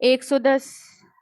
110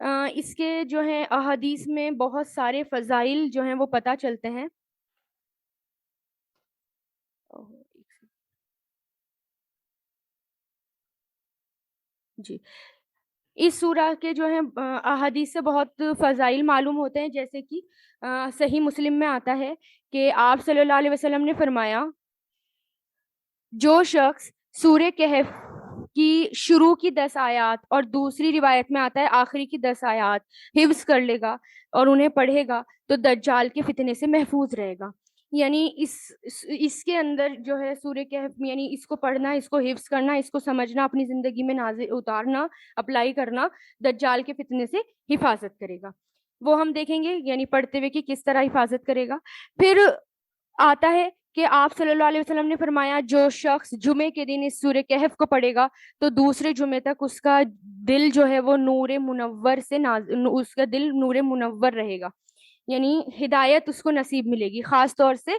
اس کے جو ہیں احادیث میں بہت سارے فضائل جو ہیں وہ پتہ چلتے ہیں. جی، اس سورہ کے جو ہیں احادیث سے بہت فضائل معلوم ہوتے ہیں، جیسے کہ صحیح مسلم میں آتا ہے کہ آپ صلی اللہ علیہ وسلم نے فرمایا جو شخص سورہ کہف کی شروع کی 10 آیات اور دوسری روایت میں آتا ہے آخری کی 10 آیات حفظ کر لے گا اور انہیں پڑھے گا تو دجال کے فتنے سے محفوظ رہے گا. یعنی اس کے اندر جو ہے سورہ کہف، یعنی اس کو پڑھنا، اس کو حفظ کرنا، اس کو سمجھنا، اپنی زندگی میں نازل اتارنا، اپلائی کرنا، دجال کے فتنے سے حفاظت کرے گا. وہ ہم دیکھیں گے یعنی پڑھتے ہوئے کہ کس طرح حفاظت کرے گا. پھر آتا ہے کہ آپ صلی اللہ علیہ وسلم نے فرمایا جو شخص جمعے کے دن اس سورہ کہف کو پڑھے گا تو دوسرے جمعے تک اس کا دل جو ہے وہ نور منور سے اس کا دل نور منور رہے گا، یعنی ہدایت اس کو نصیب ملے گی. خاص طور سے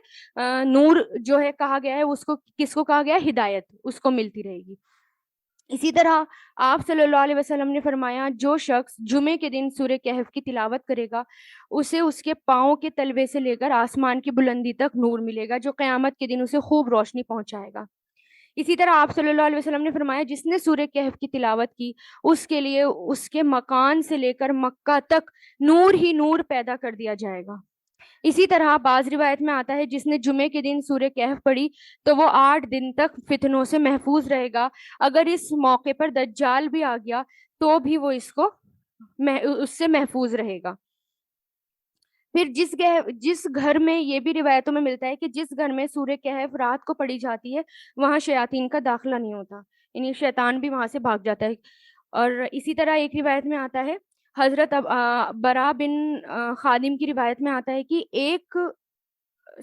نور جو ہے کہا گیا ہے اس کو، کس کو کہا گیا ہے؟ ہدایت اس کو ملتی رہے گی. اسی طرح آپ صلی اللہ علیہ وسلم نے فرمایا جو شخص جمعے کے دن سورہ کہف کی تلاوت کرے گا اسے اس کے پاؤں کے تلوے سے لے کر آسمان کی بلندی تک نور ملے گا جو قیامت کے دن اسے خوب روشنی پہنچائے گا. اسی طرح آپ صلی اللہ علیہ وسلم نے فرمایا جس نے سورہ کہف کی تلاوت کی اس کے لیے اس کے مکان سے لے کر مکہ تک نور ہی نور پیدا کر دیا جائے گا. اسی طرح بعض روایت میں آتا ہے جس نے جمعے کے دن سورہ کہف پڑھی تو وہ 8 دن تک فتنوں سے محفوظ رہے گا. اگر اس موقع پر دجال بھی آ گیا تو بھی وہ اس سے محفوظ رہے گا. پھر جس گھر میں، یہ بھی روایتوں میں ملتا ہے کہ جس گھر میں سورہ کہف رات کو پڑھی جاتی ہے وہاں شیاطین کا داخلہ نہیں ہوتا، یعنی شیطان بھی وہاں سے بھاگ جاتا ہے. اور اسی طرح ایک روایت میں آتا ہے حضرت برا بن خادم کی روایت میں آتا ہے کہ ایک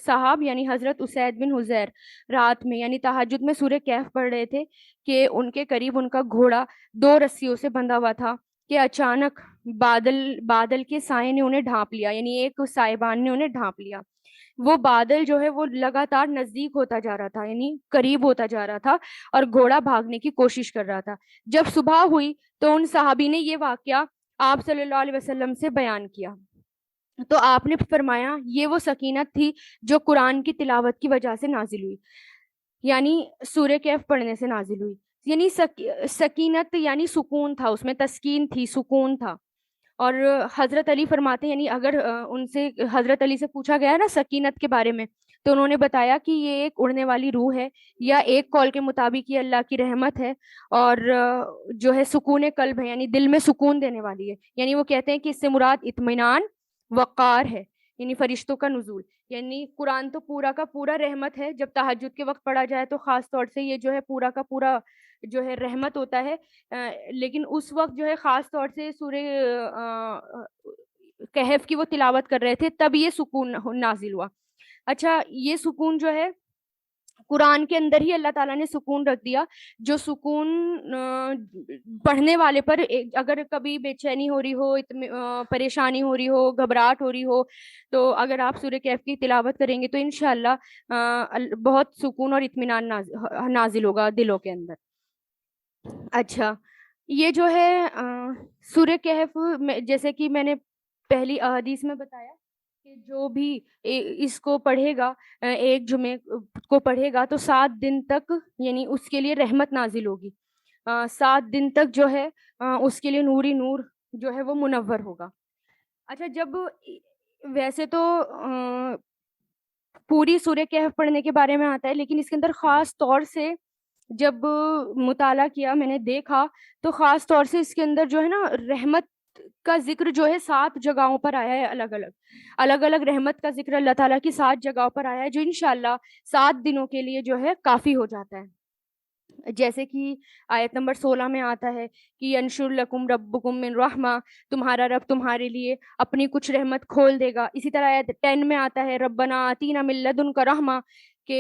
صاحب یعنی حضرت اسید بن حضیر رات میں یعنی تہجد میں سورہ کہف پڑھ رہے تھے کہ ان کے قریب ان کا گھوڑا 2 رسیوں سے بندھا ہوا تھا کہ اچانک بادل کے سائے نے انہیں ڈھانپ لیا، یعنی ایک سائبان نے انہیں ڈھانپ لیا. وہ بادل جو ہے وہ لگاتار نزدیک ہوتا جا رہا تھا، یعنی قریب ہوتا جا رہا تھا اور گھوڑا بھاگنے کی کوشش کر رہا تھا. جب صبح ہوئی تو ان صحابی نے یہ واقعہ آپ صلی اللہ علیہ وسلم سے بیان کیا تو آپ نے فرمایا یہ وہ سکینت تھی جو قرآن کی تلاوت کی وجہ سے نازل ہوئی، یعنی سورہ کہف پڑھنے سے نازل ہوئی. یعنی سکینت یعنی سکون تھا، اس میں تسکین تھی، سکون تھا. اور حضرت علی فرماتے ہیں، یعنی اگر ان سے حضرت علی سے پوچھا گیا نا سکینت کے بارے میں تو انہوں نے بتایا کہ یہ ایک اڑنے والی روح ہے، یا ایک قول کے مطابق یہ اللہ کی رحمت ہے اور جو ہے سکون قلب ہے، یعنی دل میں سکون دینے والی ہے. یعنی وہ کہتے ہیں کہ اس سے مراد اطمینان، وقار ہے، یعنی فرشتوں کا نزول. یعنی قرآن تو پورا کا پورا رحمت ہے، جب تہجد کے وقت پڑھا جائے تو خاص طور سے یہ جو ہے پورا کا پورا جو ہے رحمت ہوتا ہے. لیکن اس وقت جو ہے خاص طور سے سورہ کہف کی وہ تلاوت کر رہے تھے تب یہ سکون نازل ہوا. اچھا، یہ سکون جو ہے قرآن کے اندر ہی اللہ تعالیٰ نے سکون رکھ دیا، جو سکون پڑھنے والے پر اگر کبھی بے چینی ہو رہی ہو، پریشانی ہو رہی ہو، گھبراہٹ ہو رہی ہو، تو اگر آپ سورہ کہف کی تلاوت کریں گے تو انشاءاللہ بہت سکون اور اطمینان نازل ہوگا دلوں کے اندر. اچھا، یہ جو ہے سورہ کہف جیسے کہ میں نے پہلی احادیث میں بتایا کہ جو بھی اس کو پڑھے گا، ایک جمعے کو پڑھے گا تو 7 دن تک یعنی اس کے لیے رحمت نازل ہوگی. 7 دن تک جو ہے اس کے لیے نوری نور جو ہے وہ منور ہوگا. اچھا، جب ویسے تو پوری سورہ کہف پڑھنے کے بارے میں آتا ہے لیکن اس کے اندر خاص طور سے جب مطالعہ کیا میں نے دیکھا تو خاص طور سے اس کے اندر جو ہے نا رحمت کا ذکر جو ہے 7 جگہوں پر آیا ہے، الگ الگ رحمت کا ذکر اللہ تعالیٰ کی 7 جگہوں پر آیا ہے جو انشاءاللہ 7 دنوں کے لیے جو ہے کافی ہو جاتا ہے. جیسے کہ آیت نمبر 16 میں آتا ہے کہ ینشر لکم ربکم من رحمہ، تمہارا رب تمہارے لیے اپنی کچھ رحمت کھول دے گا. اسی طرح آیت 10 میں آتا ہے ربنا آتینا من لدنک رحمہ، کہ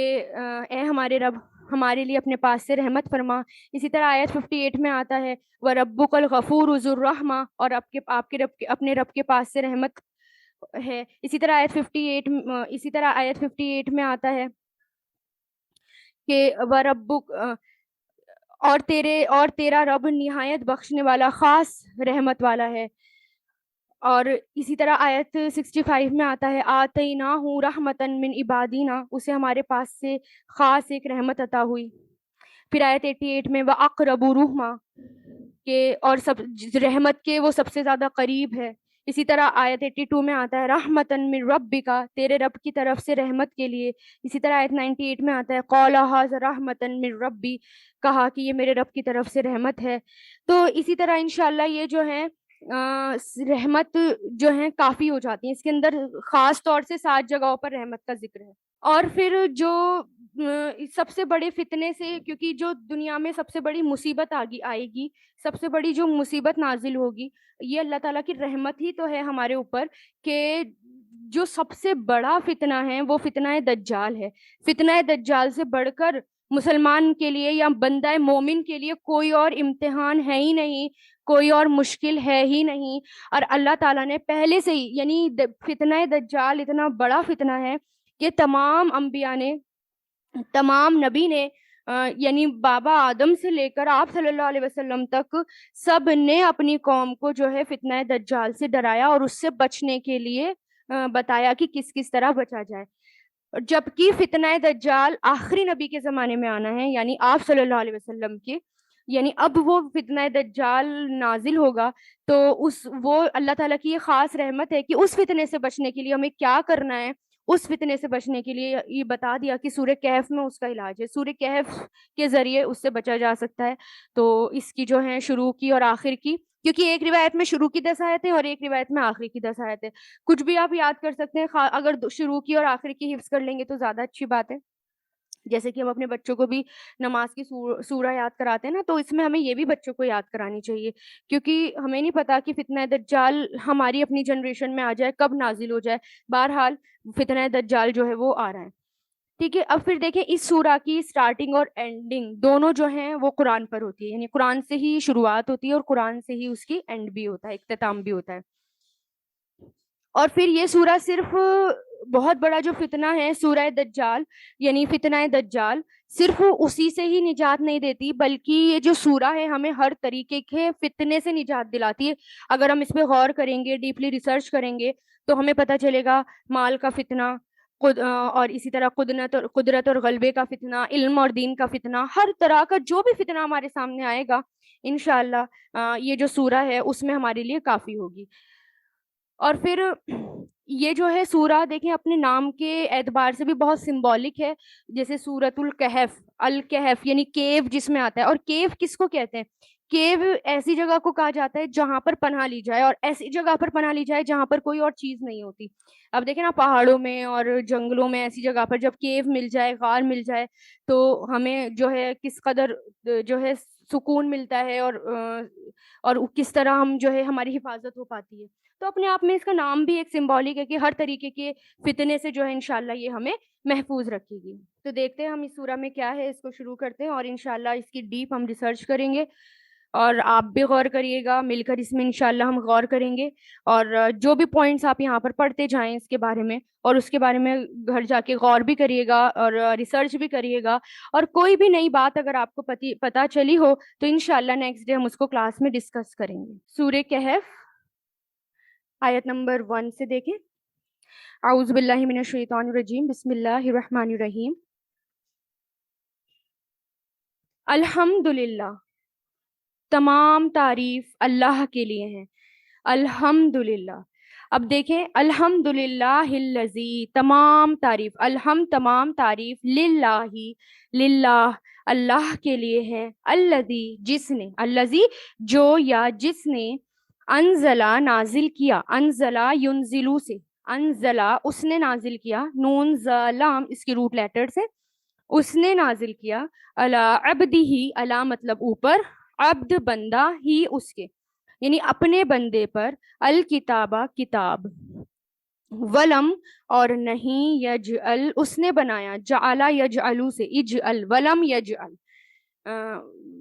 اے ہمارے رب ہمارے لیے اپنے پاس سے رحمت فرما. اسی طرح آیت 58 میں آتا ہے وَرَبُّكَ الْغَفُورُ ذُو الرَّحْمَہ، اور آپ کے رب اپنے رب کے پاس سے رحمت ہے. اسی طرح آیت 58 میں آتا ہے کہ وَرَبُّكَ، اور تیرا رب نہایت بخشنے والا خاص رحمت والا ہے. اور اسی طرح آیت 65 میں آتا ہے آتیناہ رحمتن من عبادینا، اسے ہمارے پاس سے خاص ایک رحمت عطا ہوئی. پھر آیت 88 میں وَأَقْرَبُ رُحْمًا، کہ اور سب رحمت کے وہ سب سے زیادہ قریب ہے. اسی طرح آیت 82 میں آتا ہے رحمتن من ربک، تیرے رب کی طرف سے رحمت کے لیے. اسی طرح آیت 98 میں آتا ہے قَالَ هَٰذَا رَحْمَةً مِّن رَبِّی، کہا کہ یہ میرے رب کی طرف سے رحمت ہے. تو اسی طرح انشاءاللہ یہ جو ہے رحمت جو ہیں کافی ہو جاتی ہیں. اس کے اندر خاص طور سے 7 جگہوں پر رحمت کا ذکر ہے. اور پھر جو سب سے بڑے فتنے سے، کیونکہ جو دنیا میں سب سے بڑی مصیبت آئے گی، سب سے بڑی جو مصیبت نازل ہوگی، یہ اللہ تعالیٰ کی رحمت ہی تو ہے ہمارے اوپر، کہ جو سب سے بڑا فتنہ ہے وہ فتنہ دجال ہے. فتنہ دجال سے بڑھ کر مسلمان کے لیے یا بندہ مومن کے لیے کوئی اور امتحان ہے ہی نہیں، کوئی اور مشکل ہے ہی نہیں. اور اللہ تعالیٰ نے پہلے سے ہی، یعنی فتنہ دجال اتنا بڑا فتنہ ہے کہ تمام انبیاء نے، تمام نبی نے، یعنی بابا آدم سے لے کر آپ صلی اللہ علیہ وسلم تک سب نے اپنی قوم کو جو ہے فتنہ دجال سے ڈرایا اور اس سے بچنے کے لیے بتایا کہ کس کس طرح بچا جائے. جبکہ فتنہ دجال آخری نبی کے زمانے میں آنا ہے، یعنی آپ صلی اللہ علیہ وسلم کے، یعنی اب وہ فتنہ دجال نازل ہوگا. تو وہ اللہ تعالیٰ کی یہ خاص رحمت ہے کہ اس فتنے سے بچنے کے لیے ہمیں کیا کرنا ہے. اس فتنے سے بچنے کے لیے یہ بتا دیا کہ سورہ کہف میں اس کا علاج ہے، سورہ کہف کے ذریعے اس سے بچا جا سکتا ہے. تو اس کی جو ہے شروع کی اور آخر کی، کیونکہ ایک روایت میں شروع کی 10 آیتیں اور ایک روایت میں آخری کی 10 آیتیں، کچھ بھی آپ یاد کر سکتے ہیں. اگر شروع کی اور آخر کی حفظ کر لیں گے تو زیادہ اچھی بات ہے. جیسے کہ ہم اپنے بچوں کو بھی نماز کی سورہ یاد کراتے ہیں نا، تو اس میں ہمیں یہ بھی بچوں کو یاد کرانی چاہیے، کیونکہ ہمیں نہیں پتا کہ فتنہ دجال ہماری اپنی جنریشن میں آ جائے، کب نازل ہو جائے. بہرحال فتنہ دجال جو ہے وہ آ رہا ہے. ٹھیک ہے. اب پھر دیکھیں اس سورہ کی سٹارٹنگ اور اینڈنگ دونوں جو ہیں وہ قرآن پر ہوتی ہے، یعنی قرآن سے ہی شروعات ہوتی ہے اور قرآن سے ہی اس کی اینڈ بھی ہوتا ہے، اختتام بھی ہوتا ہے. اور پھر یہ سورہ صرف بہت بڑا جو فتنہ ہے سورہ دجال، یعنی فتنہ دجال، صرف اسی سے ہی نجات نہیں دیتی، بلکہ یہ جو سورہ ہے ہمیں ہر طریقے کے فتنے سے نجات دلاتی ہے. اگر ہم اس پہ غور کریں گے، ڈیپلی ریسرچ کریں گے، تو ہمیں پتہ چلے گا مال کا فتنہ، اور اسی طرح قدرت اور غلبے کا فتنہ، علم اور دین کا فتنہ، ہر طرح کا جو بھی فتنہ ہمارے سامنے آئے گا انشاءاللہ یہ جو سورہ ہے اس میں ہمارے لیے کافی ہوگی. اور پھر یہ جو ہے سورہ دیکھیں اپنے نام کے اعتبار سے بھی بہت سمبولک ہے. جیسے سورۃ الکہف، الکہف یعنی کیو جس میں آتا ہے. اور کیو کس کو کہتے ہیں؟ کیو ایسی جگہ کو کہا جاتا ہے جہاں پر پناہ لی جائے، اور ایسی جگہ پر پناہ لی جائے جہاں پر کوئی اور چیز نہیں ہوتی. اب دیکھیں نا پہاڑوں میں اور جنگلوں میں ایسی جگہ پر جب کیو مل جائے، غار مل جائے، تو ہمیں جو ہے کس قدر جو ہے سکون ملتا ہے، اور کس طرح ہم جو ہے ہماری حفاظت ہو پاتی ہے. تو اپنے آپ میں اس کا نام بھی ایک سمبولک ہے کہ ہر طریقے کے فتنے سے جو ہے انشاءاللہ یہ ہمیں محفوظ رکھے گی. تو دیکھتے ہیں ہم اس سورہ میں کیا ہے، اس کو شروع کرتے ہیں اور انشاءاللہ اس کی ڈیپ ہم ریسرچ کریں گے، اور آپ بھی غور کریے گا، مل کر اس میں انشاءاللہ ہم غور کریں گے. اور جو بھی پوائنٹس آپ یہاں پر پڑھتے جائیں اس کے بارے میں، اور اس کے بارے میں گھر جا کے غور بھی کریے گا اور ریسرچ بھی کریے گا. اور کوئی بھی نئی بات اگر آپ کو پتہ چلی ہو تو انشاءاللہ نیکسٹ ڈے ہم اس کو کلاس میں ڈسکس کریں گے. سورہ کہف آیت نمبر 1 سے دیکھیں. اعوذ باللہ من الشیطان الرجیم، بسم اللہ الرحمن الرحیم. الحمدللہ، تمام تعریف اللہ کے لیے ہیں. الحمدللہ. اب دیکھیں الحمدللہ الذی، تمام تعریف، تمام تعریف، للہ، للہ اللہ کے لیے ہے. الذی، جس نے، الذی جو یا جس نے، انزلہ نازل کیا، انزلہ ینزلو سے، انزلہ اس نے نازل کیا، نون زلام اس کی روٹ لیٹر سے، اس نے نازل کیا، علی عبدہ، علی مطلب اوپر، عبد بندہ، ہی اس کے یعنی اپنے بندے پر، الکتابہ کتاب، ولم اور نہیں، یجعل اس نے بنایا، جعل یجعلو سے، اجعل ولم یجعل،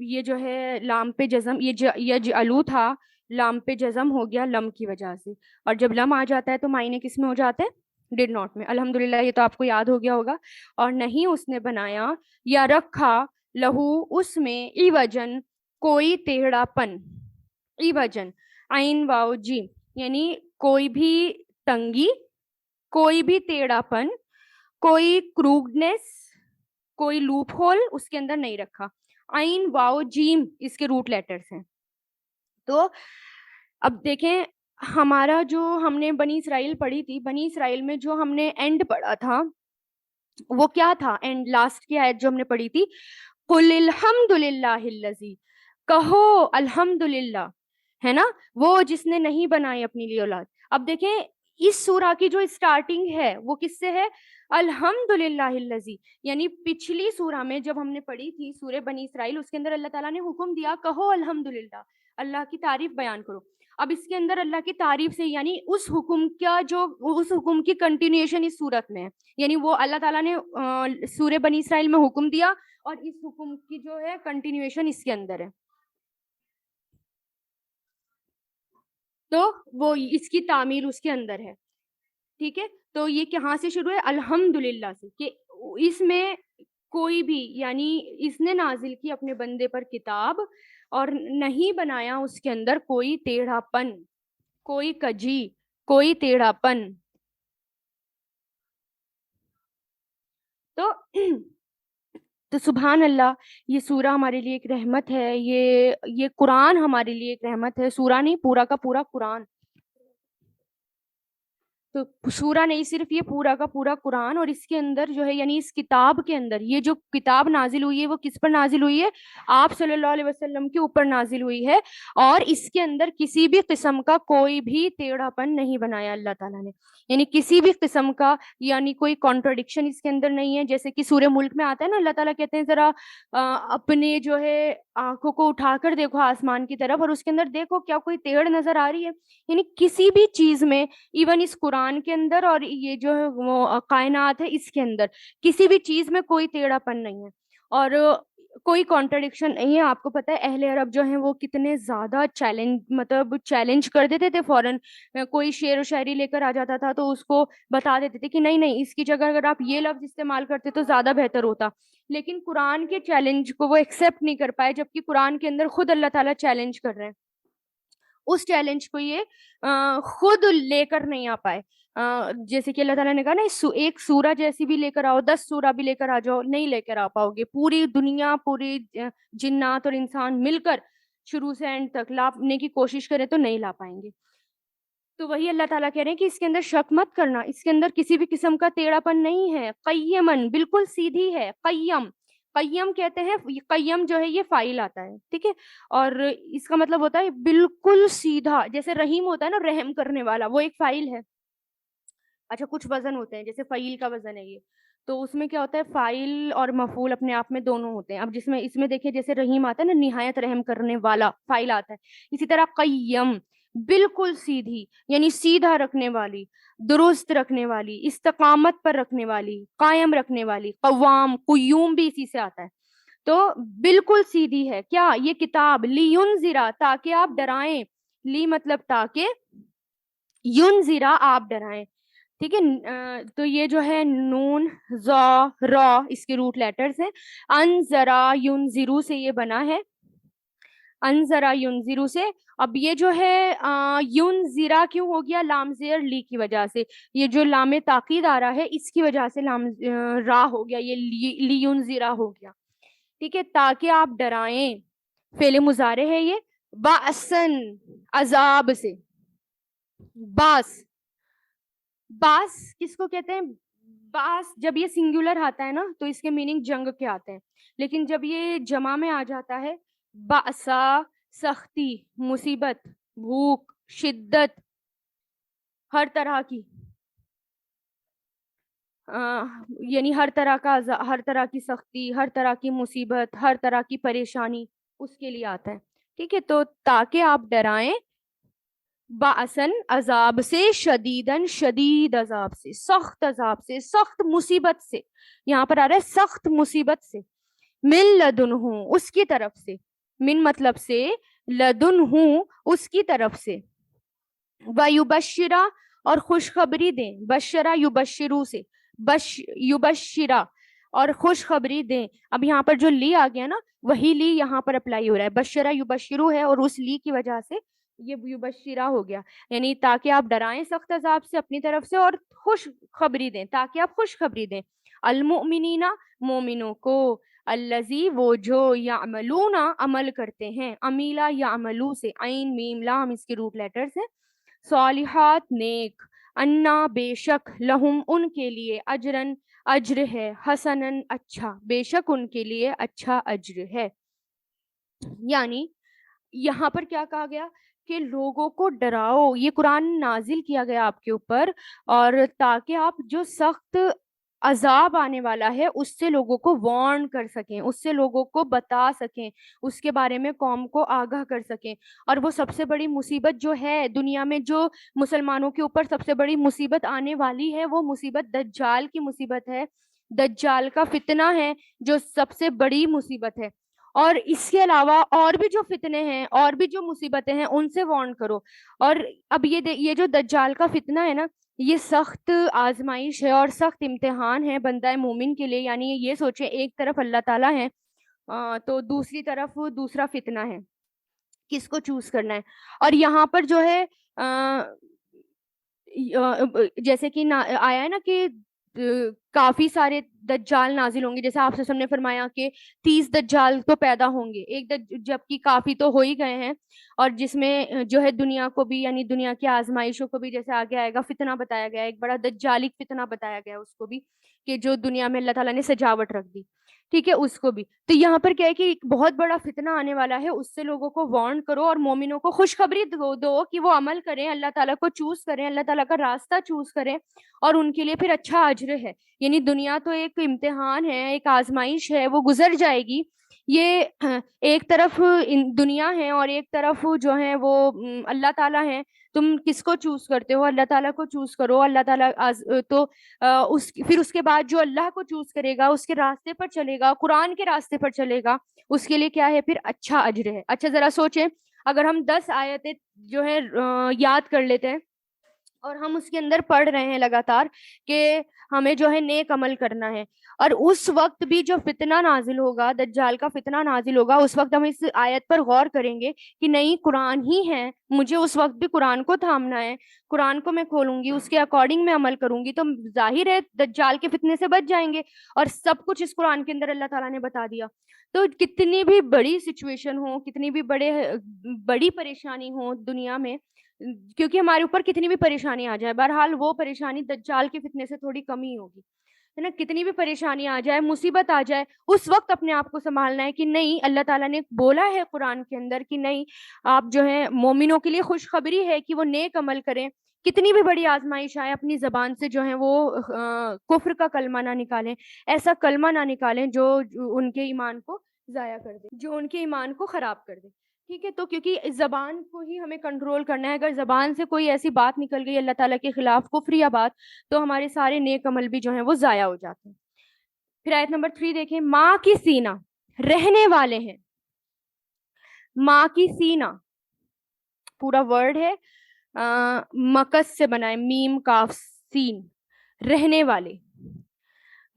یہ جو ہے لام پہ جزم، یہ یجعلو تھا، لام پہ جزم ہو گیا لم کی وجہ سے. اور جب لم آ جاتا ہے تو معنی کس میں ہو جاتے ہیں؟ ڈڈ ناٹ میں. الحمدللہ یہ تو آپ کو یاد ہو گیا ہوگا. اور نہیں اس نے بنایا یا رکھا، لہو اس میں، ایوجن کوئی ٹیڑھا پن، ایوجن عین واو جیم، یعنی کوئی بھی تنگی, کوئی بھی ٹیڑھاپن, کوئی کروگنیس, کوئی لوپ ہول اس کے اندر نہیں رکھا. عین واو جیم اس کے روٹ لیٹرز ہیں. تو اب دیکھیں ہمارا جو ہم نے بنی اسرائیل پڑھی تھی, بنی اسرائیل میں جو ہم نے اینڈ پڑھا تھا وہ کیا تھا؟ اینڈ لاسٹ کی آیت جو ہم نے پڑھی تھی, قل الحمد للہ الذی, کہو الحمدللہ, ہے نا, وہ جس نے نہیں بنائی اپنے لیے اولاد. اب دیکھیں اس سورہ کی جو اسٹارٹنگ ہے وہ کس سے ہے؟ الحمدللہ الذی. یعنی پچھلی سورہ میں جب ہم نے پڑھی تھی سورہ بنی اسرائیل, اس کے اندر اللہ تعالیٰ نے حکم دیا کہو الحمدللہ, اللہ کی تعریف بیان کرو. اب اس کے اندر اللہ کی تعریف سے یعنی اس حکم کا جو اس حکم کی کنٹینیوشن اس صورت میں ہے. یعنی وہ اللہ تعالیٰ نے سورہ بنی اسرائیل میں حکم دیا اور اس حکم کی جو ہے کنٹینیوشن اس کے اندر ہے. تو وہ اس کی تعمیر اس کے اندر ہے. ٹھیک ہے, تو یہ کہاں سے شروع ہے؟ الحمدللہ سے, کہ اس میں کوئی بھی یعنی اس نے نازل کی اپنے بندے پر کتاب اور نہیں بنایا اس کے اندر کوئی ٹیڑھا پن, کوئی کجی, کوئی ٹیڑھا پن. تو سبحان اللہ, یہ سورہ ہمارے لیے ایک رحمت ہے, یہ قرآن ہمارے لیے ایک رحمت ہے. سورہ نہیں, پورا کا پورا قرآن. تو سورہ نہیں, صرف یہ پورا کا پورا قرآن, اور اس کے اندر جو ہے یعنی اس کتاب کے اندر یہ جو کتاب نازل ہوئی ہے وہ کس پر نازل ہوئی ہے؟ آپ صلی اللہ علیہ وسلم کے اوپر نازل ہوئی ہے, اور اس کے اندر کسی بھی قسم کا کوئی بھی ٹیڑھا پن نہیں بنایا اللہ تعالیٰ نے. یعنی کسی بھی قسم کا یعنی کوئی کانٹرڈکشن اس کے اندر نہیں ہے. جیسے کہ سورہ ملک میں آتا ہے نا, اللہ تعالیٰ کہتے ہیں ذرا اپنے جو ہے آنکھوں کو اٹھا کر دیکھو آسمان کی طرف, اور اس کے اندر دیکھو کیا کوئی ٹیڑھ نظر آ رہی ہے. یعنی کسی بھی چیز میں, ایون اس قرآن کے اندر اور یہ جو ہے وہ کائنات ہے اس کے اندر, کسی بھی چیز میں کوئی ٹیڑھا پن نہیں ہے اور کوئی کانٹرڈکشن نہیں ہے. آپ کو پتہ ہے اہل عرب جو ہیں وہ کتنے زیادہ چیلنج کر دیتے تھے. فوراً کوئی شعر و شاعری لے کر آ جاتا تھا تو اس کو بتا دیتے تھے کہ نہیں نہیں, اس کی جگہ اگر آپ یہ لفظ استعمال کرتے تو زیادہ بہتر ہوتا. لیکن قرآن کے چیلنج کو وہ ایکسیپٹ نہیں کر پائے, جبکہ قرآن کے اندر خود اللہ تعالیٰ چیلنج کر رہے ہیں. اس چیلنج کو یہ خود لے کر نہیں آ پائے. جیسے کہ اللہ تعالیٰ نے کہا نا, ایک سورہ جیسی بھی لے کر آؤ, 10 سورہ بھی لے کر آ جاؤ, نہیں لے کر آ پاؤ گے. پوری دنیا, پوری جنات اور انسان مل کر شروع سے اینڈ تک لانے کی کوشش کرے تو نہیں لا پائیں گے. تو وہی اللہ تعالیٰ کہہ رہے ہیں کہ اس کے اندر شک مت کرنا, اس کے اندر کسی بھی قسم کا ٹیڑھا پن نہیں ہے. قیمن, بالکل سیدھی ہے. قیم, قیم کہتے ہیں, قیم جو ہے یہ فائل آتا ہے, ٹھیک ہے, اور اس کا مطلب ہوتا ہے بالکل سیدھا. جیسے رحیم ہوتا ہے نا, رحم کرنے والا, وہ ایک فائل ہے. اچھا, کچھ وزن ہوتے ہیں, جیسے فعیل کا وزن ہے یہ, تو اس میں کیا ہوتا ہے, فاعل اور مفعول اپنے آپ میں دونوں ہوتے ہیں. اب جس میں اس میں دیکھیں جیسے رحیم آتا ہے نا, نہایت رحم کرنے والا, فاعل آتا ہے. اسی طرح قیم, بالکل سیدھی, یعنی سیدھا رکھنے والی, درست رکھنے والی, استقامت پر رکھنے والی, قائم رکھنے والی. قوام, قیوم بھی اسی سے آتا ہے. تو بالکل سیدھی ہے کیا یہ کتاب, لینذرا, تاکہ آپ ڈرائیں. لی مطلب تاکہ, ینذرا آپ ڈرائیں. ٹھیک ہے, تو یہ جو ہے نون زا را اس کے روٹ لیٹرز ہیں. انذرا ینذرو سے یہ بنا ہے, انذرا ینذرو سے. اب یہ جو ہے ینذرا کیوں ہو گیا؟ لام زیر لی کی وجہ سے. یہ جو لام تاکید آ رہا ہے اس کی وجہ سے لام را ہو گیا, یہ لی ینذرا ہو گیا. ٹھیک ہے, تاکہ آپ ڈرائیں, فعل مضارع ہے یہ. باسن, عذاب سے. باس, باس کس کو کہتے ہیں؟ باس جب یہ سنگولر آتا ہے نا تو اس کے میننگ جنگ کے آتے ہیں, لیکن جب یہ جمع میں آ جاتا ہے, باسا, سختی, مصیبت, بھوک, شدت, ہر طرح کی یعنی ہر طرح کی سختی, ہر طرح کی مصیبت, ہر طرح کی پریشانی اس کے لیے آتا ہے. ٹھیک ہے, تو تاکہ آپ ڈرائیں, باسن عذاب سے, شدیدن شدید عذاب سے, سخت عذاب سے, سخت مصیبت سے. یہاں پر آ رہا ہے سخت مصیبت سے. من لدنہ, اس کی طرف سے. من مطلب سے, لدنہ اس کی طرف سے. وَيُبَشِّرَ, اور خوشخبری دیں. بشرا یبشرو سے, یبشرا, اور خوشخبری دیں. اب یہاں پر جو لی آ گیا نا, وہی لی یہاں پر اپلائی ہو رہا ہے. بشرا یبشرو ہے اور اس لی کی وجہ سے یہ یبشرا ہو گیا, یعنی تاکہ آپ ڈرائیں سخت عذاب سے اپنی طرف سے, اور خوشخبری دیں تاکہ آپ خوشخبری دیں. المؤمنین مومنوں کو, الذی وہ جو, یعملون عمل کرتے ہیں, امیلا یعملو سے, عین میم لام اس کے روٹ لیٹرز ہیں, صالحات نیک, انا بے شک, لہم ان کے لیے, اجرن اجر ہے, حسنن اچھا, بے شک ان کے لیے اچھا اجر ہے. یعنی یہاں پر کیا کہا گیا کہ لوگوں کو ڈراؤ, یہ قرآن نازل کیا گیا آپ کے اوپر, اور تاکہ آپ جو سخت عذاب آنے والا ہے اس سے لوگوں کو وارن کر سکیں, اس سے لوگوں کو بتا سکیں, اس کے بارے میں قوم کو آگاہ کر سکیں. اور وہ سب سے بڑی مصیبت جو ہے دنیا میں, جو مسلمانوں کے اوپر سب سے بڑی مصیبت آنے والی ہے, وہ مصیبت دجال کی مصیبت ہے, دجال کا فتنہ ہے جو سب سے بڑی مصیبت ہے. اور اس کے علاوہ اور بھی جو فتنے ہیں, اور بھی جو مصیبتیں ہیں, ان سے وارن کرو. اور اب یہ جو دجال کا فتنہ ہے نا, یہ سخت آزمائش ہے اور سخت امتحان ہے بندہ مومن کے لیے. یعنی یہ سوچیں, ایک طرف اللہ تعالیٰ ہے تو دوسری طرف دوسرا فتنہ ہے, کس کو چوز کرنا ہے. اور یہاں پر جو ہے جیسے کہ آیا ہے نا کہ کافی سارے دجال نازل ہوں گے, جیسے آپ سے نے فرمایا کہ 30 دجال تو پیدا ہوں گے, جبکہ کافی تو ہو ہی گئے ہیں, اور جس میں جو ہے دنیا کو بھی, یعنی دنیا کی آزمائشوں کو بھی, جیسے آگے آئے گا فتنہ بتایا گیا, ایک بڑا دجالک فتنہ بتایا گیا اس کو بھی, کہ جو دنیا میں اللہ تعالیٰ نے سجاوٹ رکھ دی, ٹھیک ہے, اس کو بھی. تو یہاں پر کیا ہے کہ ایک بہت بڑا فتنہ آنے والا ہے, اس سے لوگوں کو وارن کرو, اور مومنوں کو خوشخبری دو کہ وہ عمل کریں, اللہ تعالیٰ کو چوز کریں, اللہ تعالیٰ کا راستہ چوز کریں, اور ان کے لیے پھر اچھا اجر ہے. یعنی دنیا تو ایک امتحان ہے, ایک آزمائش ہے, وہ گزر جائے گی. یہ ایک طرف دنیا ہے اور ایک طرف جو ہے وہ اللہ تعالیٰ ہیں. تم کس کو چوز کرتے ہو؟ اللہ تعالیٰ کو چوز کرو. اللہ تعالیٰ تو پھر اس کے بعد جو اللہ کو چوز کرے گا, اس کے راستے پر چلے گا, قرآن کے راستے پر چلے گا, اس کے لیے کیا ہے پھر اچھا اجر ہے. اچھا ذرا سوچیں, اگر ہم 10 آیتیں جو ہے یاد کر لیتے ہیں, اور ہم اس کے اندر پڑھ رہے ہیں لگاتار کہ ہمیں جو ہے نیک عمل کرنا ہے, اور اس وقت بھی جو فتنہ نازل ہوگا, دجال کا فتنہ نازل ہوگا, اس وقت ہم اس آیت پر غور کریں گے کہ نہیں, قرآن ہی ہے, مجھے اس وقت بھی قرآن کو تھامنا ہے, قرآن کو میں کھولوں گی, اس کے اکارڈنگ میں عمل کروں گی, تو ظاہر ہے دجال کے فتنے سے بچ جائیں گے. اور سب کچھ اس قرآن کے اندر اللہ تعالیٰ نے بتا دیا. تو کتنی بھی بڑی سچویشن ہو, کتنی بھی بڑی پریشانی ہو دنیا میں, کیونکہ ہمارے اوپر کتنی بھی پریشانی آ جائے, بہرحال وہ پریشانی دجال کے فتنے سے تھوڑی کم ہی ہوگی, ہے نا. کتنی بھی پریشانی آ جائے, مصیبت آ جائے, اس وقت اپنے آپ کو سنبھالنا ہے کہ نہیں, اللہ تعالیٰ نے بولا ہے قرآن کے اندر کہ نہیں, آپ جو ہے مومنوں کے لیے خوشخبری ہے کہ وہ نیک عمل کریں. کتنی بھی بڑی آزمائش آئے, اپنی زبان سے جو ہے وہ کفر کا کلمہ نہ نکالیں, ایسا کلمہ نہ نکالیں جو ان کے ایمان کو ضائع کر دے, جو ان کے ایمان کو خراب کر دے. ٹھیک ہے, تو کیونکہ زبان کو ہی ہمیں کنٹرول کرنا ہے. اگر زبان سے کوئی ایسی بات نکل گئی اللہ تعالیٰ کے خلاف, کفر یا بات, تو ہمارے سارے نیک عمل بھی جو ہیں وہ ضائع ہو جاتے ہیں. پھر آیت نمبر 3 دیکھیں, ماں کی سینہ, رہنے والے ہیں. ماں کی سینہ پورا ورڈ ہے, مکس سے بنائے, میم کاف سین, رہنے والے,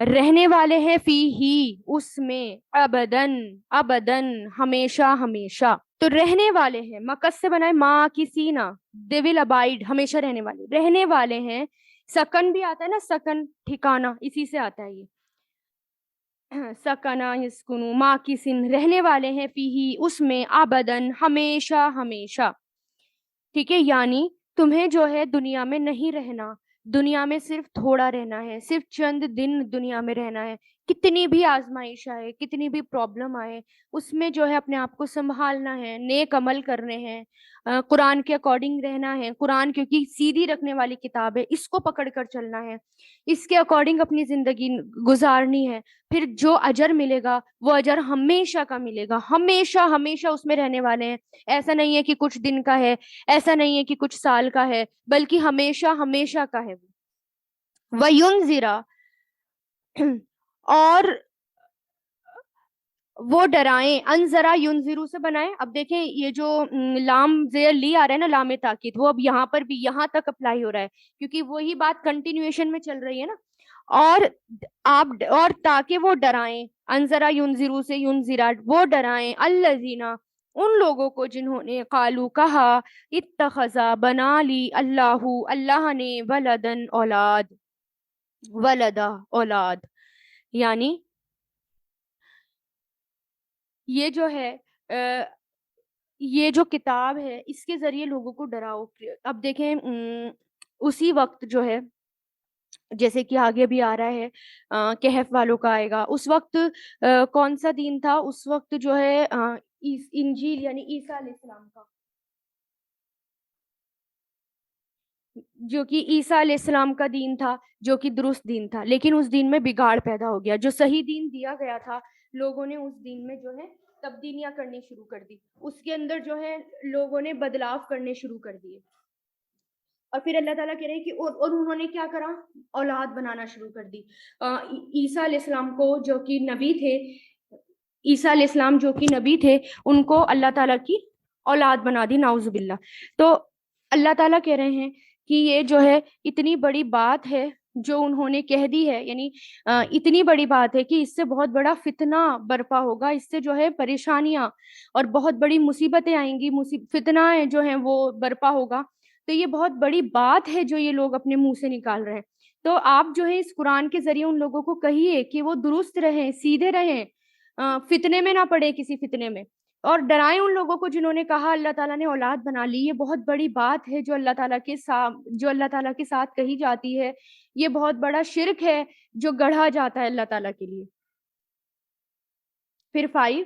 رہنے والے ہیں, فی ہی اس میں, ابدن ابدن ہمیشہ ہمیشہ. تو رہنے والے ہیں, مکس سے بنائے ماں کی سینہ, دے ول ابائڈ, ہمیشہ رہنے والے, رہنے والے ہیں. سکن بھی آتا ہے نا, سکن ٹھکانہ, اسی سے آتا ہے یہ, سکنا یسکنو, ماں کی سین, رہنے والے ہیں, فی ہی اس میں, ابدن ہمیشہ ہمیشہ. ٹھیک ہے, یعنی تمہیں جو ہے دنیا میں نہیں رہنا, دنیا میں صرف تھوڑا رہنا ہے, صرف چند دن دنیا میں رہنا ہے. کتنی بھی آزمائش آئے, کتنی بھی پرابلم آئے, اس میں جو ہے اپنے آپ کو سنبھالنا ہے, نیک عمل کرنے ہیں, قرآن کے اکارڈنگ رہنا ہے. قرآن کیونکہ سیدھی رکھنے والی کتاب ہے, اس کو پکڑ کر چلنا ہے, اس کے اکارڈنگ اپنی زندگی گزارنی ہے. پھر جو اجر ملے گا وہ اجر ہمیشہ کا ملے گا, ہمیشہ ہمیشہ اس میں رہنے والے ہیں. ایسا نہیں ہے کہ کچھ دن کا ہے, ایسا نہیں ہے کہ کچھ سال کا ہے, بلکہ ہمیشہ ہمیشہ کا ہے. وَيُنذِرَ, اور وہ ڈرائیں, انذرا ینذرو سے بنائیں. اب دیکھیں یہ جو لام زیر لی آ رہا ہے نا, لام تاکید, وہ اب یہاں پر بھی یہاں تک اپلائی ہو رہا ہے, کیونکہ وہی بات کنٹینیویشن میں چل رہی ہے نا. اور آپ اور تاکہ وہ ڈرائیں، انذرا ینذرو سے ینذرا، وہ ڈرائیں الذین ان لوگوں کو جنہوں نے قالو کہا اتخذا بنا لی اللہ نے ولدن اولاد، ولدا اولاد، یعنی یہ جو ہے یہ جو کتاب ہے اس کے ذریعے لوگوں کو ڈراؤ۔ اب دیکھیں اسی وقت جو ہے جیسے کہ آگے بھی آ رہا ہے کہف والوں کا آئے گا، اس وقت کون سا دین تھا اس وقت جو ہے انجیل یعنی عیسیٰ علیہ السلام کا، جو کہ عیسیٰ علیہ السلام کا دین تھا، جو کہ درست دین تھا، لیکن اس دین میں بگاڑ پیدا ہو گیا۔ جو صحیح دین دیا گیا تھا لوگوں نے اس دین میں جو ہے تبدیلیاں کرنی شروع کر دی، اس کے اندر جو ہے لوگوں نے بدلاؤ کرنے شروع کر دیے، اور پھر اللہ تعالیٰ کہہ رہے ہیں کہ اور انہوں نے کیا کرا، اولاد بنانا شروع کر دی۔ عیسیٰ علیہ السلام کو جو کہ نبی تھے، عیسیٰ علیہ السلام جو کہ نبی تھے، ان کو اللہ تعالیٰ کی اولاد بنا دی، نعوذ باللہ۔ تو اللہ تعالیٰ کہہ رہے ہیں کہ یہ جو ہے اتنی بڑی بات ہے جو انہوں نے کہہ دی ہے، یعنی اتنی بڑی بات ہے کہ اس سے بہت بڑا فتنہ برپا ہوگا، اس سے جو ہے پریشانیاں اور بہت بڑی مصیبتیں آئیں گی، فتنہ جو ہیں وہ برپا ہوگا۔ تو یہ بہت بڑی بات ہے جو یہ لوگ اپنے منہ سے نکال رہے ہیں۔ تو آپ جو ہے اس قرآن کے ذریعے ان لوگوں کو کہیے کہ وہ درست رہیں، سیدھے رہیں، فتنے میں نہ پڑے کسی فتنے میں، اور ڈرائیں ان لوگوں کو جنہوں نے کہا اللہ تعالیٰ نے اولاد بنا لی۔ یہ بہت بڑی بات ہے جو اللہ تعالیٰ کے ساتھ کہی جاتی ہے، یہ بہت بڑا شرک ہے جو گڑھا جاتا ہے اللہ تعالیٰ کے لیے۔ پھر 5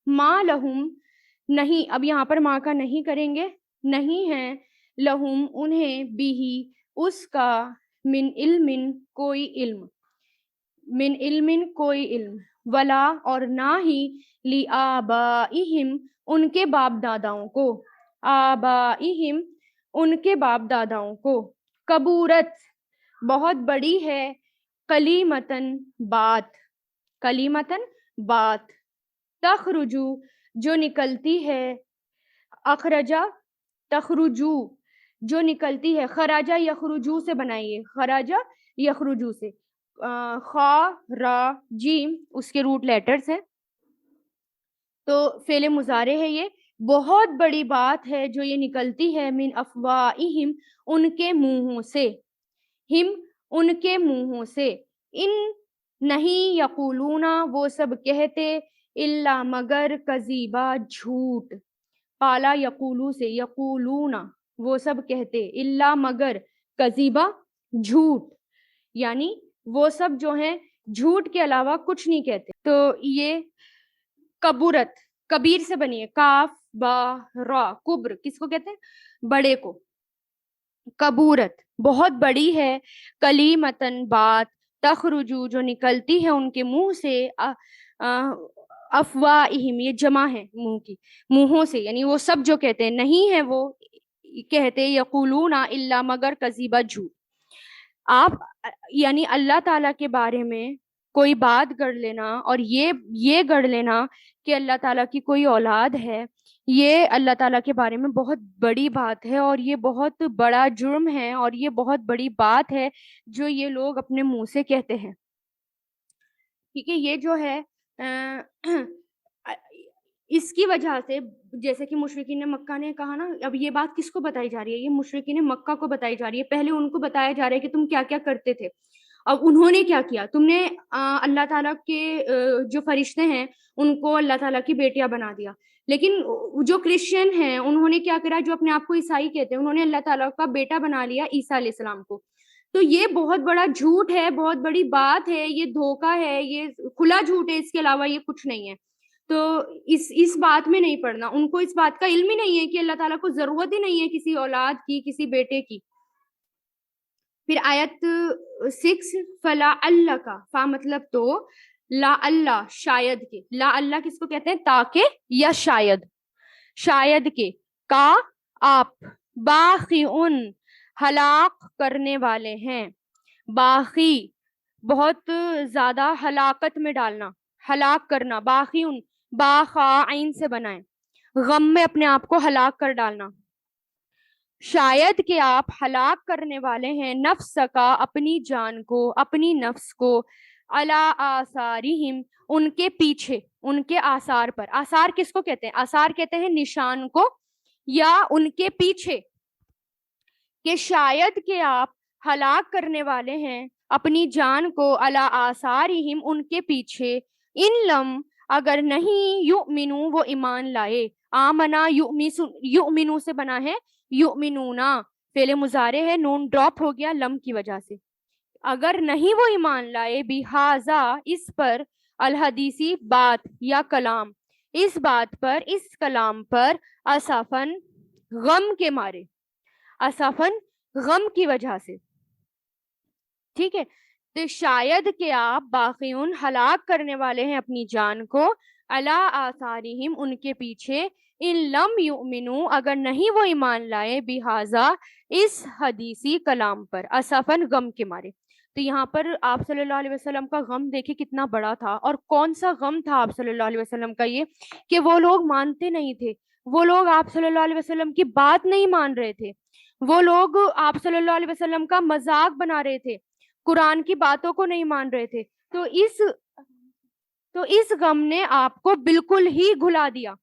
ما لہم، نہیں، اب یہاں پر ماں کا نہیں کریں گے، نہیں ہے لہم انہیں بھی اس کا من علم کوئی علم، من علم کوئی علم، ولا اور نہ ہی لی آبائہم ان کے باپ داداؤں کو، آبائہم ان کے باپ داداؤں کو، کبورت بہت بڑی ہے، کلیمتن بات، کلیمتن بات، تخرجو جو نکلتی ہے، اخرجا تخرجو جو نکلتی ہے، خراجہ یخرجو سے بنائیے، خراجہ یخرجو سے، خا را جیم اس کے روٹ لیٹرز ہیں، تو فعل مضارع ہے یہ، بہت بڑی بات ہے جو یہ نکلتی ہے، من افواہہم ان کے منہوں سے، ہم ان کے منہوں سے، ان نہیں یقولون وہ سب کہتے، الا مگر کذیبا جھوٹ، پالا یقولو سے، یقولون وہ سب کہتے، الا مگر کذیبا جھوٹ، یعنی وہ سب جو ہیں جھوٹ کے علاوہ کچھ نہیں کہتے۔ تو یہ کبورت، کبیر سے بنی ہے، کاف با را، کبر کس کو کہتے ہیں، بڑے کو، کبورت بہت بڑی ہے، کلیمتن بات، تخرجو جو نکلتی ہے ان کے منہ سے، افواہہم یہ جمع ہے منہ کی، منہوں سے، یعنی وہ سب جو کہتے ہیں، نہیں ہے وہ کہتے یقولون الا مگر کذیبا جھوٹ۔ آپ یعنی اللہ تعالیٰ کے بارے میں کوئی بات گڑھ لینا اور یہ گڑھ لینا کہ اللہ تعالیٰ کی کوئی اولاد ہے، یہ اللہ تعالیٰ کے بارے میں بہت بڑی بات ہے، اور یہ بہت بڑا جرم ہے، اور یہ بہت بڑی بات ہے جو یہ لوگ اپنے منہ سے کہتے ہیں۔ ٹھیک ہے، یہ جو ہے اس کی وجہ سے، جیسے کہ مشرکین مکہ نے کہا نا، اب یہ بات کس کو بتائی جا رہی ہے، یہ مشرکین مکہ کو بتائی جا رہی ہے، پہلے ان کو بتایا جا رہا ہے کہ تم کیا کیا کرتے تھے، اب انہوں نے کیا کیا، تم نے اللہ تعالیٰ کے جو فرشتے ہیں ان کو اللہ تعالیٰ کی بیٹیاں بنا دیا، لیکن جو کرسچن ہیں انہوں نے کیا کرا، جو اپنے آپ کو عیسائی کہتے ہیں، انہوں نے اللہ تعالیٰ کا بیٹا بنا لیا عیسیٰ علیہ السلام کو۔ تو یہ بہت بڑا جھوٹ ہے، بہت بڑی بات ہے، یہ دھوکہ ہے، یہ کھلا جھوٹ ہے، اس کے علاوہ یہ کچھ نہیں ہے۔ تو اس بات میں نہیں پڑنا، ان کو اس بات کا علم ہی نہیں ہے کہ اللہ تعالیٰ کو ضرورت ہی نہیں ہے کسی اولاد کی، کسی بیٹے کی۔ پھر آیت 6 فلا اللہ کا، فا مطلب تو، لا اللہ شاید کے، لا اللہ کس کو کہتے ہیں، تاکہ یا شاید، شاید کے، کا آپ، باقی ان ہلاک کرنے والے ہیں، باقی بہت زیادہ ہلاکت میں ڈالنا، ہلاک کرنا، باقی ان باخا عین سے بنائیں، غم میں اپنے آپ کو ہلاک کر ڈالنا، شاید کہ آپ ہلاک کرنے والے ہیں نفس کا اپنی جان کو, اپنی نفس کو, علی آثارہم ان کے پیچھے, ان کے آثار پر. آثار کس کو کہتے ہیں؟ آثار کہتے ہیں نشان کو, یا ان کے پیچھے, کہ شاید کہ آپ ہلاک کرنے والے ہیں اپنی جان کو علی آثارہم ان کے پیچھے, ان لم اگر نہیں, یؤمنو وہ ایمان لائے, آمنا یؤمنو سے بنا ہے یؤمنونا, فعل مضارع ہے, نون ڈراپ ہو گیا لم کی وجہ سے. اگر نہیں وہ ایمان لائے بہذا اس پر, الحدیثی بات یا کلام, اس بات پر, اس کلام پر, اسفن غم کے مارے, اسفن غم کی وجہ سے. ٹھیک ہے, تو شاید کہ آپ باقیون ہلاک کرنے والے ہیں اپنی جان کو, علی آثارہم ان کے پیچھے, ان لم یؤمنو اگر نہیں وہ ایمان لائے, بہذا اس حدیثی کلام پر, اسفن غم کے مارے. تو یہاں پر آپ صلی اللہ علیہ وسلم کا غم دیکھیں کتنا بڑا تھا, اور کون سا غم تھا آپ صلی اللہ علیہ وسلم کا, یہ کہ وہ لوگ مانتے نہیں تھے, وہ لوگ آپ صلی اللہ علیہ وسلم کی بات نہیں مان رہے تھے, وہ لوگ آپ صلی اللہ علیہ وسلم کا مذاق بنا رہے تھے, قرآن کی باتوں کو نہیں مان رہے تھے. تو اس غم نے آپ کو بالکل ہی گھلا دیا.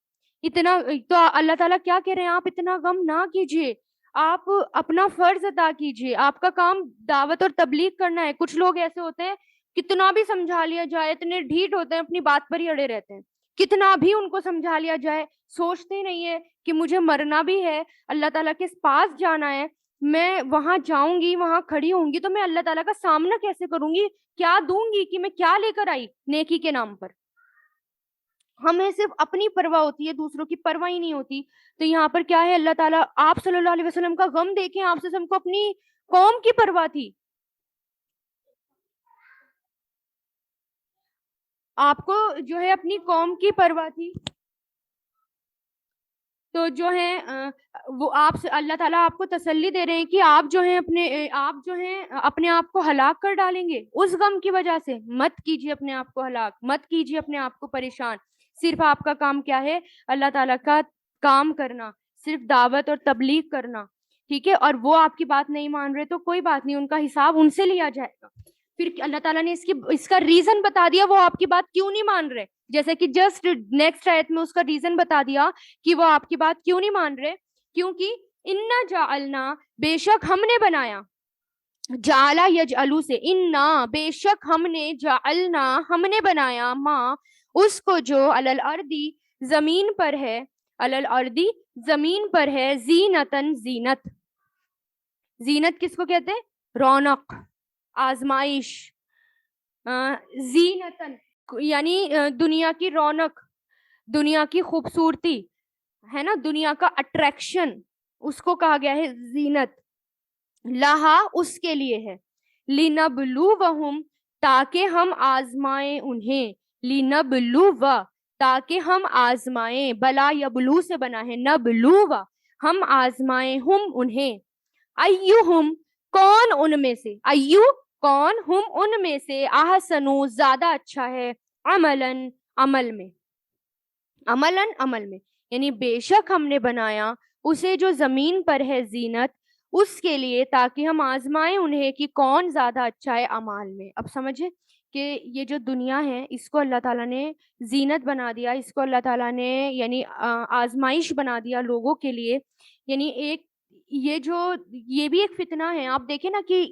اتنا تو اللہ تعالیٰ کیا کہہ رہے ہیں, آپ اتنا غم نہ کیجئے, آپ اپنا فرض ادا کیجئے, آپ کا کام دعوت اور تبلیغ کرنا ہے. کچھ لوگ ایسے ہوتے ہیں کتنا بھی سمجھا لیا جائے, اتنے ڈھیٹ ہوتے ہیں, اپنی بات پر ہی اڑے رہتے ہیں, کتنا بھی ان کو سمجھا لیا جائے, سوچتے نہیں ہے کہ مجھے مرنا بھی ہے, اللہ تعالیٰ کے پاس جانا ہے, میں وہاں جاؤں گی, وہاں کھڑی ہوں گی تو میں اللہ تعالیٰ کا سامنا کیسے کروں گی, کیا دوں گی, کہ میں کیا لے کر آئی نیکی کے نام پر. ہمیں صرف اپنی پرواہ ہوتی ہے, دوسروں کی پرواہ ہی نہیں ہوتی. تو یہاں پر کیا ہے, اللہ تعالیٰ آپ صلی اللہ علیہ وسلم کا غم دیکھیں, آپ سے سب کو اپنی قوم کی پرواہ تھی, آپ کو جو ہے اپنی قوم کی پرواہ تھی. تو جو ہے وہ آپ سے اللہ تعالیٰ آپ کو تسلی دے رہے ہیں کہ آپ جو ہیں اپنے آپ کو ہلاک کر ڈالیں گے اس غم کی وجہ سے. مت کیجیے اپنے آپ کو ہلاک, مت کیجیے اپنے آپ کو پریشان. صرف آپ کا کام کیا ہے, اللہ تعالیٰ کا کام کرنا, صرف دعوت اور تبلیغ کرنا. ٹھیک ہے, اور وہ آپ کی بات نہیں مان رہے تو کوئی بات نہیں, ان کا حساب ان سے لیا جائے گا. پھر اللہ تعالیٰ نے اس کا ریزن بتا دیا وہ آپ کی بات کیوں نہیں مان رہے, جیسے کہ جسٹ نیکسٹ آیت میں اس کا ریزن بتا دیا کہ وہ آپ کی بات کیوں نہیں مان رہے, کیونکہ انا جعلنا بے شک ہم نے بنایا, جعلا یجعلو سے, انا بے شک ہم نے, جعلنا ہم نے بنایا, ماں اس کو جو علی الارضی زمین پر ہے, علی الارضی زمین پر ہے, زینتن زینت, زینت کس کو کہتے ہیں, رونق, آزمائش, زینتن یعنی دنیا کی رونق, دنیا کی خوبصورتی ہے نا, دنیا کا اٹریکشن, اس کو کہا گیا ہے زینت. لہا اس کے لیے ہے, لنبلوہم تاکہ ہم آزمائیں انہیں, لنبلو تاکہ ہم آزمائیں, بلا یبلو سے بنا ہے, نبلو ہم آزمائیں, ہم انہیں, ایہم کون ان میں سے, ایو کون, ہم ان میں سے, احسنو زیادہ اچھا ہے, عملاً عمل میں, عملاً عمل میں, یعنی بے شک ہم نے بنایا اسے جو زمین پر ہے زینت, اس کے لیے تاکہ ہم آزمائیں انہیں کہ کون زیادہ اچھا ہے اعمال میں. اب سمجھے کہ یہ جو دنیا ہے اس کو اللہ تعالیٰ نے زینت بنا دیا, اس کو اللہ تعالیٰ نے یعنی آزمائش بنا دیا لوگوں کے لیے. یعنی یہ بھی ایک فتنہ ہے. آپ دیکھیں نا کہ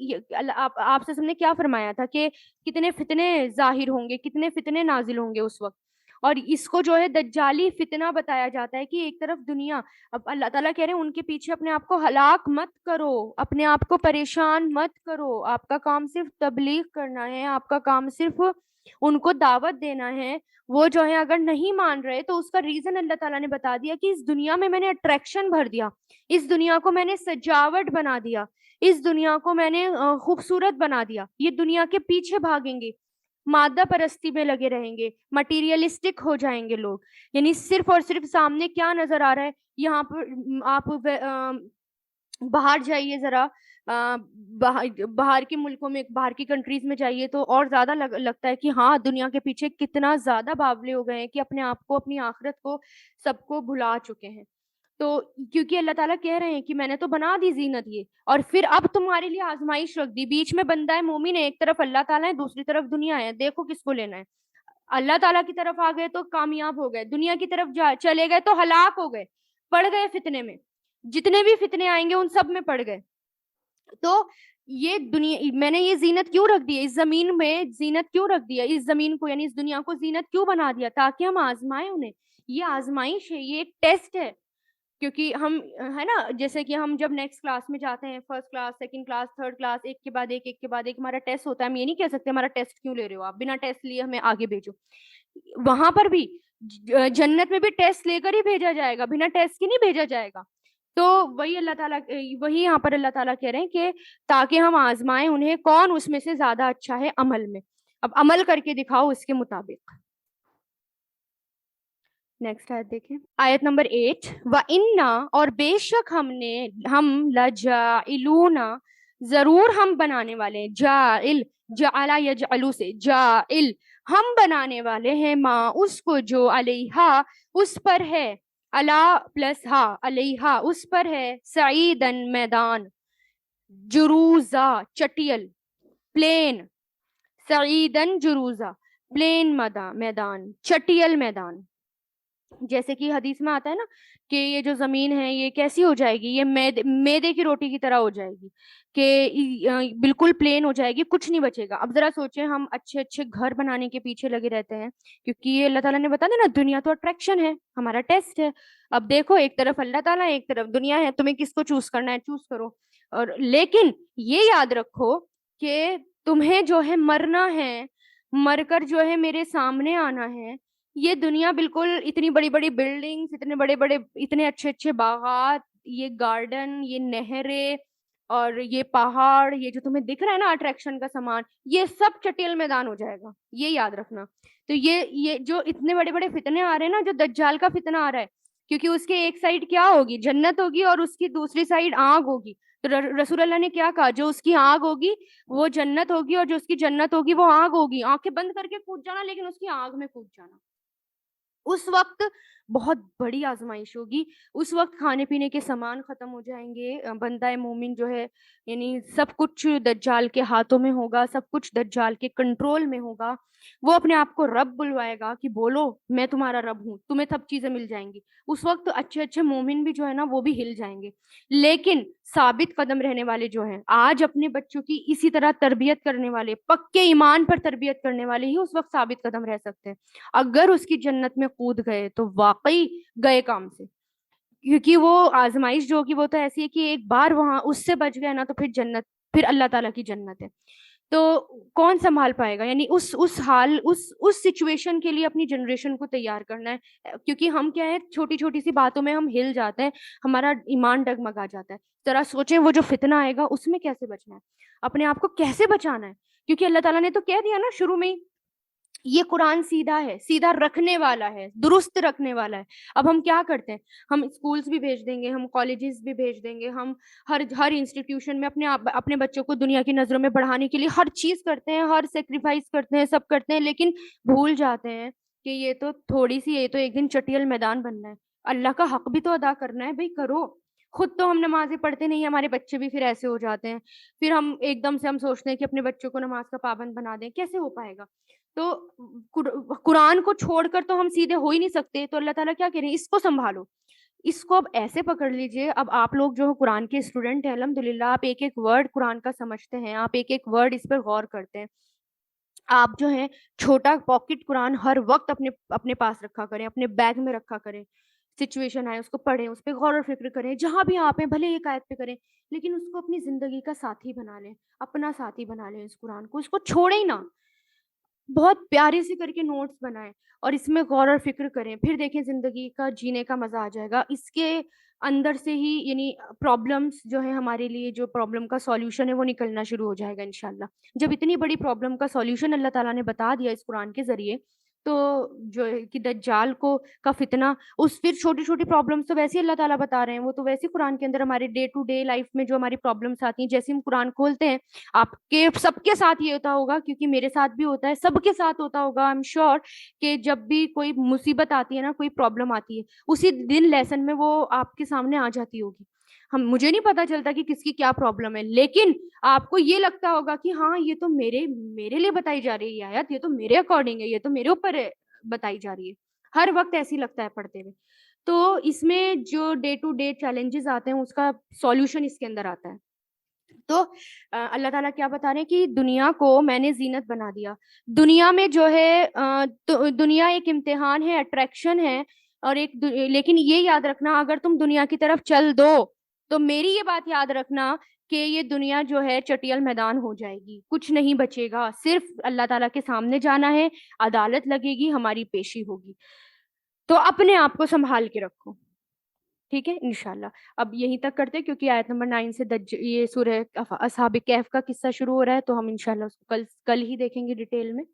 آپ سے سب نے کیا فرمایا تھا کہ کتنے فتنے ظاہر ہوں گے, کتنے فتنے نازل ہوں گے اس وقت, اور اس کو جو ہے دجالی فتنہ بتایا جاتا ہے کہ ایک طرف دنیا, اب اللہ تعالیٰ کہہ رہے ہیں ان کے پیچھے اپنے آپ کو ہلاک مت کرو, اپنے آپ کو پریشان مت کرو, آپ کا کام صرف تبلیغ کرنا ہے, آپ کا کام صرف ان کو دعوت دینا ہے. وہ جو ہے اگر نہیں مان رہے تو اس کا ریزن اللہ تعالیٰ نے بتا دیا کہ اس دنیا میں نے اٹریکشن بھر دیا, اس دنیا کو میں نے سجاوٹ بنا دیا, اس دنیا کو میں نے خوبصورت بنا دیا. یہ دنیا کے پیچھے بھاگیں گے, مادہ پرستی میں لگے رہیں گے, مٹیریلسٹک ہو جائیں گے لوگ, یعنی صرف اور صرف سامنے کیا نظر آ رہا ہے. یہاں پر آپ باہر جائیے ذرا, باہر کے ملکوں میں, باہر کی کنٹریز میں جائیے تو اور زیادہ لگتا ہے کہ ہاں دنیا کے پیچھے کتنا زیادہ باولے ہو گئے ہیں کہ اپنے آپ کو, اپنی آخرت کو, سب کو بھلا چکے ہیں. تو کیونکہ اللہ تعالیٰ کہہ رہے ہیں کہ میں نے تو بنا دی زینت یہ، اور پھر اب تمہارے لیے آزمائش رکھ دی، بیچ میں بندہ ہے مومن ہے، ایک طرف اللہ تعالیٰ ہے، دوسری طرف دنیا ہے، دیکھو کس کو لینا ہے۔ اللہ تعالیٰ کی طرف آ گئے تو کامیاب ہو گئے، دنیا کی طرف چلے گئے تو ہلاک ہو گئے، پڑ گئے فتنے میں، جتنے بھی فتنے آئیں گے ان سب میں پڑ گئے۔ تو یہ دنیا، میں نے یہ زینت کیوں رکھ دی ہے اس زمین میں، زینت کیوں رکھ دیا اس زمین کو، یعنی اس دنیا کو زینت کیوں بنا دیا؟ تاکہ ہم آزمائیں انہیں۔ یہ آزمائش ہے، یہ ایک ٹیسٹ ہے، کیونکہ ہم ہے نا، جیسے کہ ہم جب نیکسٹ کلاس میں جاتے ہیں، first class, second class, third class, ایک کے بعد ایک، ایک کے بعد ایک ہمارا ٹیسٹ ہوتا ہے، ہم یہ نہیں کہہ سکتے ہمارا ٹیسٹ کیوں لے رہے ہو آپ، بنا ٹیسٹ لیے ہمیں آگے بھیجو۔ وہاں پر بھی جنت میں بھی ٹیسٹ لے کر ہی بھیجا جائے گا، بنا ٹیسٹ کے نہیں بھیجا جائے گا۔ تو وہی اللہ تعالیٰ، وہی یہاں پر اللہ تعالیٰ کہہ رہے ہیں کہ تاکہ ہم آزمائیں انہیں کون اس میں سے زیادہ اچھا ہے عمل میں، اب عمل کر کے دکھاؤ اس کے مطابق۔ نیکسٹ آیت دیکھیں، آیت نمبر 8، وَإِنَّا، اور بے شک ہم لَجَاعِلُونَ، ضرور ہم بنانے والے ہیں، جاعل، جعل یجعلو سے، جاعل، ہم بنانے والے ہیں، ما اس کو، جو علیہا اس پر ہے، علا پلس ہا، علیہا اس پر ہے، سعیدن میدان، جروزا چٹیل، پلین، سعیدن جروزا پلین میدان، چٹیل میدان۔ جیسے کہ حدیث میں آتا ہے نا کہ یہ جو زمین ہے یہ کیسی ہو جائے گی، یہ میدے کی روٹی کی طرح ہو جائے گی، کہ بالکل پلین ہو جائے گی، کچھ نہیں بچے گا۔ اب ذرا سوچیں، ہم اچھے اچھے گھر بنانے کے پیچھے لگے رہتے ہیں، کیونکہ یہ اللہ تعالیٰ نے بتا دیا نا، دنیا تو اٹریکشن ہے، ہمارا ٹیسٹ ہے۔ اب دیکھو، ایک طرف اللہ تعالیٰ ہے، ایک طرف دنیا ہے، تمہیں کس کو چوز کرنا ہے چوز کرو۔ اور لیکن یہ یاد رکھو کہ تمہیں جو ہے مرنا ہے، مر کر جو ہے میرے سامنے آنا ہے۔ یہ دنیا بالکل اتنی بڑی بڑی بلڈنگز، اتنے بڑے بڑے، اتنے اچھے اچھے باغات، یہ گارڈن، یہ نہریں اور یہ پہاڑ، یہ جو تمہیں دکھ رہا ہے نا اٹریکشن کا سامان، یہ سب چٹیل میدان ہو جائے گا، یہ یاد رکھنا۔ تو یہ جو اتنے بڑے بڑے فتنے آ رہے ہیں نا، جو دجال کا فتنہ آ رہا ہے، کیونکہ اس کے ایک سائڈ کیا ہوگی، جنت ہوگی، اور اس کی دوسری سائڈ آگ ہوگی۔ تو رسول اللہ نے کیا کہا، جو اس کی آگ ہوگی وہ جنت ہوگی، اور جو اس کی جنت ہوگی وہ آگ ہوگی۔ آنکھیں بند کر کے کود جانا، لیکن اس کی آگ میں کود جانا۔ اس وقت بہت بڑی آزمائش ہوگی، اس وقت کھانے پینے کے سامان ختم ہو جائیں گے، بندہ مومن جو ہے یعنی سب کچھ دجال کے ہاتھوں میں ہوگا، سب کچھ دجال کے کنٹرول میں ہوگا۔ وہ اپنے آپ کو رب بلوائے گا کہ بولو میں تمہارا رب ہوں، تمہیں سب چیزیں مل جائیں گی۔ اس وقت اچھے اچھے مومن بھی جو ہے نا وہ بھی ہل جائیں گے، لیکن ثابت قدم رہنے والے جو ہیں، آج اپنے بچوں کی اسی طرح تربیت کرنے والے، پکے ایمان پر تربیت کرنے والے ہی اس وقت ثابت قدم رہ سکتے ہیں۔ اگر اس کی جنت میں کود گئے تو واقعی گئے کام سے، کیونکہ وہ آزمائش جو ہوگی وہ تو ایسی ہے کہ ایک بار وہاں اس سے بچ گئے نا تو پھر جنت، پھر اللہ تعالیٰ کی جنت ہے۔ تو کون سنبھال پائے گا، یعنی اس حال، اس سچویشن کے لیے اپنی جنریشن کو تیار کرنا ہے، کیونکہ ہم کیا ہے، چھوٹی چھوٹی سی باتوں میں ہم ہل جاتے ہیں، ہمارا ایمان ڈگمگا جاتا ہے۔ ذرا سوچیں وہ جو فتنہ آئے گا اس میں کیسے بچنا ہے، اپنے آپ کو کیسے بچانا ہے، کیونکہ اللہ تعالیٰ نے تو کہہ دیا نا شروع میں ہی، یہ قرآن سیدھا ہے، سیدھا رکھنے والا ہے، درست رکھنے والا ہے۔ اب ہم کیا کرتے ہیں، ہم اسکولز بھی بھیج دیں گے، ہم کالجز بھی بھیج دیں گے، ہم ہر انسٹیٹیوشن میں اپنے بچوں کو دنیا کی نظروں میں بڑھانے کے لیے ہر چیز کرتے ہیں، ہر سیکریفائس کرتے ہیں، سب کرتے ہیں، لیکن بھول جاتے ہیں کہ یہ تو تھوڑی سی، یہ تو ایک دن چٹیل میدان بننا ہے، اللہ کا حق بھی تو ادا کرنا ہے بھائی، کرو۔ خود تو ہم نمازیں پڑھتے نہیں، ہمارے بچے بھی پھر ایسے ہو جاتے ہیں، پھر ہم ایک دم سے ہم سوچتے ہیں کہ اپنے بچوں کو نماز کا پابند بنا دیں، کیسے ہو پائے گا؟ تو قرآن کو چھوڑ کر تو ہم سیدھے ہو ہی نہیں سکتے۔ تو اللہ تعالیٰ کیا کہہ رہے ہیں، اس کو سنبھالو، اس کو اب ایسے پکڑ لیجئے۔ اب آپ لوگ جو قرآن کے اسٹوڈنٹ ہیں، الحمدللہ، آپ ایک ایک ورڈ قرآن کا سمجھتے ہیں، آپ ایک ایک ورڈ اس پر غور کرتے ہیں۔ آپ جو ہیں چھوٹا پاکٹ قرآن ہر وقت اپنے پاس رکھا کریں، اپنے بیگ میں رکھا کریں، سچویشن آئے اس کو پڑھیں، اس پہ غور و فکر کریں، جہاں بھی آپ ہیں بھلے ایک آیت پہ کریں، لیکن اس کو اپنی زندگی کا ساتھی بنا لیں، اپنا ساتھی بنا لیں، اس قرآن کو، اس کو چھوڑیں ہی نہ، بہت پیارے سے کر کے نوٹس بنائیں اور اس میں غور اور فکر کریں، پھر دیکھیں زندگی کا جینے کا مزہ آ جائے گا۔ اس کے اندر سے ہی یعنی پرابلمس جو ہے ہمارے لیے، جو پرابلم کا سولوشن ہے وہ نکلنا شروع ہو جائے گا انشاءاللہ۔ جب اتنی بڑی پرابلم کا سولوشن اللہ تعالیٰ نے بتا دیا اس قرآن کے ذریعے، تو جو ہے کہ دجال کو کا فتنہ، اس پھر چھوٹی چھوٹی پرابلمس تو ویسے اللہ تعالیٰ بتا رہے ہیں، وہ تو ویسے قرآن کے اندر ہمارے ڈے ٹو ڈے لائف میں جو ہماری پرابلمس آتی ہیں، جیسے ہم قرآن کھولتے ہیں، آپ کے سب کے ساتھ یہ ہوتا ہوگا، کیونکہ میرے ساتھ بھی ہوتا ہے، سب کے ساتھ ہوتا ہوگا، آئی ایم شیور کہ جب بھی کوئی مصیبت آتی ہے نا، کوئی پرابلم آتی ہے، اسی دن لیسن میں وہ آپ کے سامنے آ جاتی ہوگی. مجھے نہیں پتا چلتا کہ کس کی کیا پرابلم ہے، لیکن آپ کو یہ لگتا ہوگا کہ ہاں یہ تو میرے لیے بتائی جا رہی ہے آیت، یہ تو میرے اکارڈنگ ہے، یہ تو میرے اوپر بتائی جا رہی ہے. ہر وقت ایسی لگتا ہے پڑھتے ہوئے. تو اس میں جو ڈے ٹو ڈے چیلنجز آتے ہیں، اس کا سولوشن اس کے اندر آتا ہے. تو اللہ تعالیٰ کیا بتا رہے ہیں کہ دنیا کو میں نے زینت بنا دیا. دنیا میں جو ہے دنیا ایک امتحان ہے، اٹریکشن ہے، اور لیکن یہ یاد رکھنا، اگر تم دنیا کی طرف چل دو تو میری یہ بات یاد رکھنا کہ یہ دنیا جو ہے چٹیل میدان ہو جائے گی، کچھ نہیں بچے گا، صرف اللہ تعالیٰ کے سامنے جانا ہے، عدالت لگے گی، ہماری پیشی ہوگی. تو اپنے آپ کو سنبھال کے رکھو. ٹھیک ہے انشاءاللہ. اب یہیں تک کرتے ہیں، کیونکہ آیت نمبر 9 سے یہ سورہ اصحاب کہف کا قصہ شروع ہو رہا ہے، تو ہم انشاءاللہ اس کو کل ہی دیکھیں گے ڈیٹیل میں.